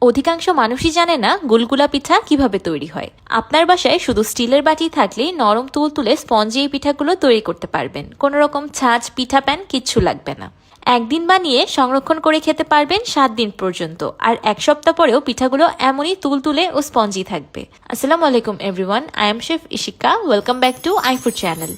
অধিকাংশ মানুষই জানে না গুলগুলা পিঠা কিভাবে তৈরি হয়। আপনার বাসায় শুধু স্টিলের বাটি থাকলেই নরম তুলতুলে স্পঞ্জি এই পিঠাগুলো তৈরি করতে পারবেন। কোনো রকম ছাঁচ, পিঠা প্যান কিচ্ছু লাগবে না। একদিন বানিয়ে সংরক্ষণ করে খেতে পারবেন 7 দিন পর্যন্ত, আর 1 সপ্তাহ পরেও পিঠাগুলো এমনই তুলতুলে ও স্পঞ্জি থাকবে। আসসালামু আলাইকুম everyone, I am chef Ishika. Welcome back to iFood channel.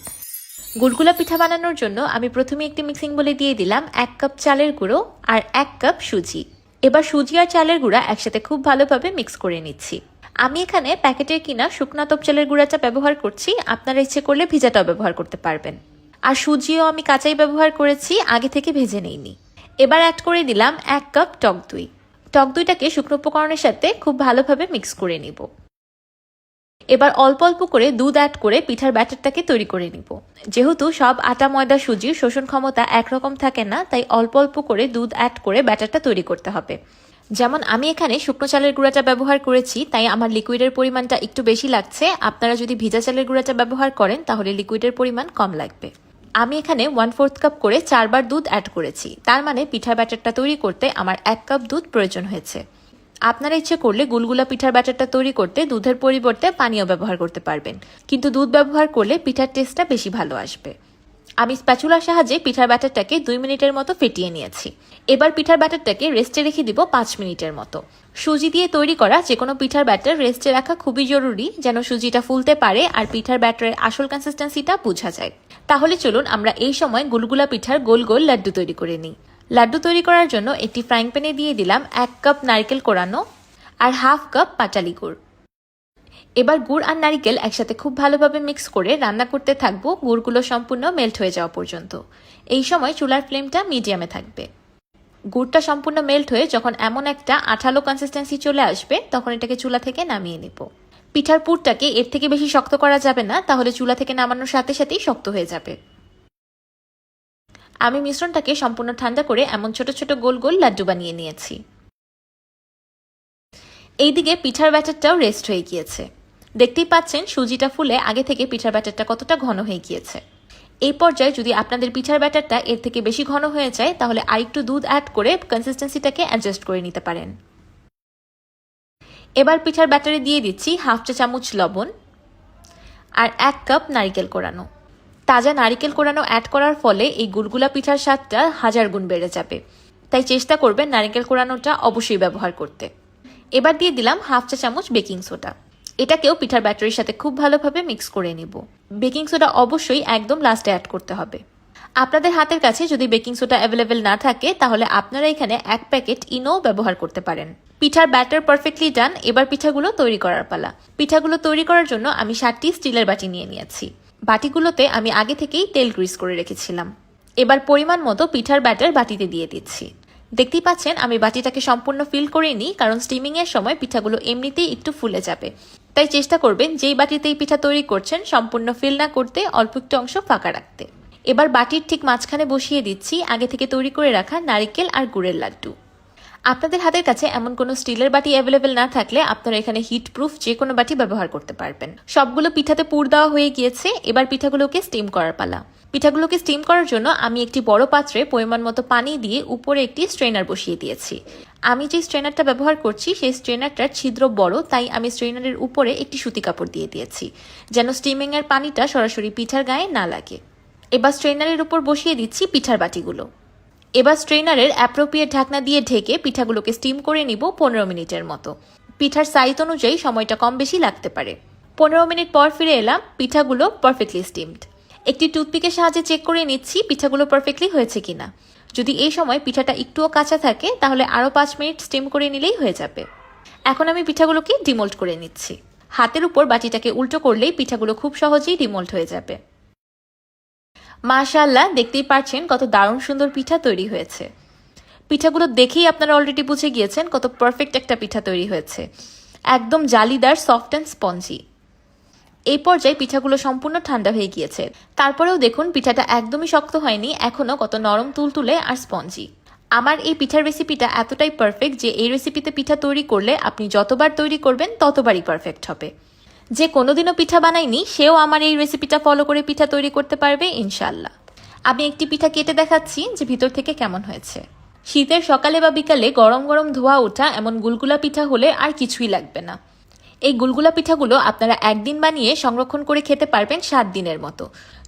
Gulgula pitha বানানোর জন্য আমি প্রথমে একটি মিক্সিং বলে দিয়ে দিলাম 1 কাপ চালের গুঁড়ো আর 1 কাপ সুজি। এবার সুজি আর চালের গুঁড়া একসাথে খুব ভালোভাবে মিক্স করে নিচ্ছি। আমি এখানে প্যাকেটের কিনা শুকনা তপ চালের গুঁড়াটা ব্যবহার করছি, আপনারা ইচ্ছে করলে ভিজাটাও ব্যবহার করতে পারবেন। আর সুজিও আমি কাঁচাই ব্যবহার করেছি, আগে থেকে ভেজে নেইনি। এবার অ্যাড করে দিলাম 1 কাপ টক দই। টক দইটাকে শুকনো উপকরণের সাথে খুব ভালোভাবে মিক্স করে নিব। এবার অল্প অল্প করে দুধ অ্যাড করে পিঠার ব্যাটারটাকে তৈরি করে নিব। যেহেতু সব আটা, ময়দা, সুজির শোষণ ক্ষমতা একরকম থাকে না, তাই অল্প অল্প করে দুধ অ্যাড করে ব্যাটারটা তৈরি করতে হবে। যেমন আমি এখানে শুকনো চালের গুঁড়াটা ব্যবহার করেছি, তাই আমার লিকুইডের পরিমাণটা একটু বেশি লাগছে। আপনারা যদি ভিজা চালের গুঁড়াটা ব্যবহার করেন তাহলে লিকুইডের পরিমাণ কম লাগবে। আমি এখানে 1/4 কাপ করে 4 বার দুধ অ্যাড করেছি, তার মানে পিঠার ব্যাটারটা তৈরি করতে আমার 1 কাপ দুধ প্রয়োজন হয়েছে। আপনারা ইচ্ছে করলে গুলগুলা পিঠার ব্যাটারটা তৈরি করতে দুধের পরিবর্তে পানীয় ব্যবহার করতে পারবেন, কিন্তু দুধ ব্যবহার করলে পিঠার টেস্টটা বেশি ভালো আসবে। আমি স্প্যাচুলার সাহায্যে পিঠার ব্যাটারটাকে 2 মিনিটের মতো ফেটিয়ে নিয়েছি। এবার পিঠার ব্যাটারটাকে রেস্টে রেখে দিব 5 মিনিটের মতো। সুজি দিয়ে তৈরি করা যে কোনো পিঠার ব্যাটার রেস্টে রাখা খুবই জরুরি, যেন সুজিটা ফুলতে পারে আর পিঠার ব্যাটারের আসল কনসিস্টেন্সিটা বোঝা যায়। তাহলে চলুন আমরা এই সময় গুলগুলা পিঠার গোল গোল লাড্ডু তৈরি করে নিই। লাড্ডু তৈরি করার জন্য একটি ফ্রাইং প্যানে দিয়ে দিলাম 1 কাপ নারকেল কোড়ানো আর 1/2 কাপ পাটালি গুড়। এবার গুড় আর নারকেল একসাথে খুব ভালোভাবে মিক্স করে রান্না করতে থাকবো গুড়গুলো সম্পূর্ণ মেল্ট হয়ে যাওয়া পর্যন্ত। এই সময় চুলার ফ্লেমটা মিডিয়ামে থাকবে। গুড়টা সম্পূর্ণ মেল্ট হয়ে যখন এমন একটা আঠালো কনসিস্টেন্সি চলে আসবে, তখন এটাকে চুলা থেকে নামিয়ে নিব। পিঠার পুরটাকে এর থেকে বেশি শক্ত করা যাবে না, তাহলে চুলা থেকে নামানোর সাথে সাথেই শক্ত হয়ে যাবে। আমি মিশ্রণটাকে সম্পূর্ণ ঠান্ডা করে এমন ছোট ছোট গোল গোল লাড্ডু বানিয়ে নিয়েছি। এইদিকে পিঠার ব্যাটারটাও রেস্ট হয়ে গিয়েছে। দেখতেই পাচ্ছেন সুজিটা ফুলে আগে থেকে পিঠার ব্যাটারটা কতটা ঘন হয়ে গিয়েছে। এই পর্যায়ে যদি আপনাদের পিঠার ব্যাটারটা এর থেকে বেশি ঘন হয়ে যায়, তাহলে আরেকটু দুধ অ্যাড করে কনসিস্টেন্সিটাকে অ্যাডজাস্ট করে নিতে পারেন। এবার পিঠার ব্যাটারে দিয়ে দিচ্ছি 1/2 চা চামচ লবণ আর 1 কাপ নারকেল কোড়ানো। তাজা নারকেল কোড়ানো অ্যাড করার ফলে এই গুলগুলা পিঠার স্বাদটা 1000 গুণ বেড়ে যাবে, তাই চেষ্টা করবেন নারকেল কোড়ানোটা অবশ্যই ব্যবহার করতে। এবার দিয়ে দিলাম 1/2 চা চামচ বেকিং সোডা। এটাকেও পিঠার ব্যাটারির সাথে খুব ভালোভাবে মিক্স করে নিব। বেকিং সোডা অবশ্যই একদম লাস্টে অ্যাড করতে হবে। আপনাদের হাতের কাছে যদি বেকিং সোডা অ্যাভেলেবেল না থাকে, তাহলে আপনারা এখানে 1 প্যাকেট ইনো ব্যবহার করতে পারেন। পিঠার ব্যাটার পারফেক্টলি ডান। এবার পিঠাগুলো তৈরি করার পালা। পিঠাগুলো তৈরি করার জন্য আমি 7টি স্টিলের বাটি নিয়ে নিয়েছি। বাটিগুলোতে আমি আগে থেকেই তেল গ্রিস করে রেখেছিলাম। এবার পরিমাণ মতো পিঠার ব্যাটার বাটিতে দিয়ে দিচ্ছি। দেখতেই পাচ্ছেন আমি বাটিটাকে সম্পূর্ণ ফিল করিনি, কারণ স্টিমিং এর সময় পিঠাগুলো এমনিতেই একটু ফুলে যাবে। তাই চেষ্টা করবেন যেই বাটিতেই পিঠা তৈরি করছেন সম্পূর্ণ ফিল না করতে, অল্প একটু অংশ ফাঁকা রাখতে। এবার বাটির ঠিক মাঝখানে বসিয়ে দিচ্ছি আগে থেকে তৈরি করে রাখা নারকেল আর গুড়ের লাড্ডু। আপনাদের হাতের কাছে এমন কোনো স্টিলের বাটি অ্যাভেলেবেল না থাকলে আপনারা এখানে হিট প্রুফ যে কোনো বাটি ব্যবহার করতে পারবেন। সবগুলো পিঠাতে পুর দেওয়া হয়ে গিয়েছে। এবার পিঠাগুলোকে স্টিম করার পালা। পিঠাগুলোকে স্টিম করার জন্য আমি একটি বড় পাত্রে পরিমাণ মতো পানি দিয়ে উপরে একটি স্ট্রেনার বসিয়ে দিয়েছি। আমি যে স্ট্রেনারটা ব্যবহার করছি সেই স্ট্রেনারটার ছিদ্র বড়, তাই আমি স্ট্রেনারের উপরে একটি সুতি কাপড় দিয়ে দিয়েছি, যেন স্টিমিং এর পানিটা সরাসরি পিঠার গায়ে না লাগে। এবার স্ট্রেনারের উপর বসিয়ে দিচ্ছি পিঠার বাটিগুলো। এবার স্ট্রেনারের অ্যাপ্রোপ্রিয়েট ঢাকনা দিয়ে ঢেকে পিঠাগুলোকে স্টিম করে নিব 15 মিনিটের মতো। পিঠার সাইজ অনুযায়ী সময়টা কম বেশি লাগতে পারে। 15 মিনিট পর ফিরে এলাম। পিঠাগুলো পারফেক্টলি স্টিমড। একটি টুথপিকের সাহায্যে চেক করে নিচ্ছি পিঠাগুলো পারফেক্টলি হয়েছে কিনা। যদি এই সময় পিঠাটা একটুও কাঁচা থাকে, তাহলে আরও 5 মিনিট স্টিম করে নিলেই হয়ে যাবে। এখন আমি পিঠাগুলোকে ডিমোল্ড করে নিচ্ছি। হাতের উপর বাটিটাকে উল্টো করলেই পিঠাগুলো খুব সহজেই ডিমোল্ড হয়ে যাবে। মাশাআল্লাহ, দেখতেই পাচ্ছেন কত দারুণ সুন্দর পিঠা তৈরি হয়েছে। পিঠাগুলো দেখেই আপনারা অলরেডি বুঝে গিয়েছেন কত পারফেক্ট একটা পিঠা তৈরি হয়েছে। একদম জালিদার, সফট অ্যান্ড স্পঞ্জি। এই পর্যায়ে পিঠাগুলো সম্পূর্ণ ঠান্ডা হয়ে গিয়েছে। তারপরেও দেখুন পিঠাটা একদমই শক্ত হয়নি, এখনো কত নরম তুলতুলে আর স্পঞ্জি। আমার এই পিঠার রেসিপিটা এতটাই পারফেক্ট যে এই রেসিপিতে পিঠা তৈরি করলে আপনি যতবার তৈরি করবেন ততবারই পারফেক্ট হবে। যে কোনোদিনও পিঠা বানায়নি সেও আমার এই রেসিপিটা ফলো করে পিঠা তৈরি করতে পারবে ইনশাআল্লাহ। আমি একটি পিঠা কেটে দেখাচ্ছি যে ভিতর থেকে কেমন হয়েছে। শীতের সকালে বা বিকালে গরম গরম ধোয়া ওঠা এমন গুলগুলা পিঠা হলে আর কিছুই লাগবে না। এই গুলগুলা পিঠাগুলো আপনারা একদিন বানিয়ে সংরক্ষণ করে খেতে পারবেন 7 দিনের মতো।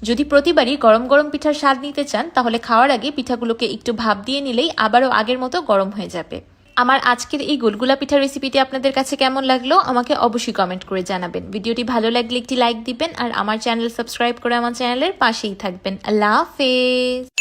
যদি প্রতিবারই গরম গরম পিঠার স্বাদ নিতে চান তাহলে খাওয়ার আগে পিঠাগুলোকে একটু ভাপ দিয়ে নিলেই আবারও আগের মতো গরম হয়ে যাবে। আমার আজকের এই গুলগুলা পিঠার রেসিপিটি আপনাদের কাছে কেমন লাগলো আমাকে অবশ্যই কমেন্ট করে জানাবেন। ভিডিওটি ভালো লাগলে একটি লাইক দিবেন আর আমার চ্যানেল সাবস্ক্রাইব করে আমার চ্যানেলের পাশেই থাকবেন। আল্লাহ হাফেজ।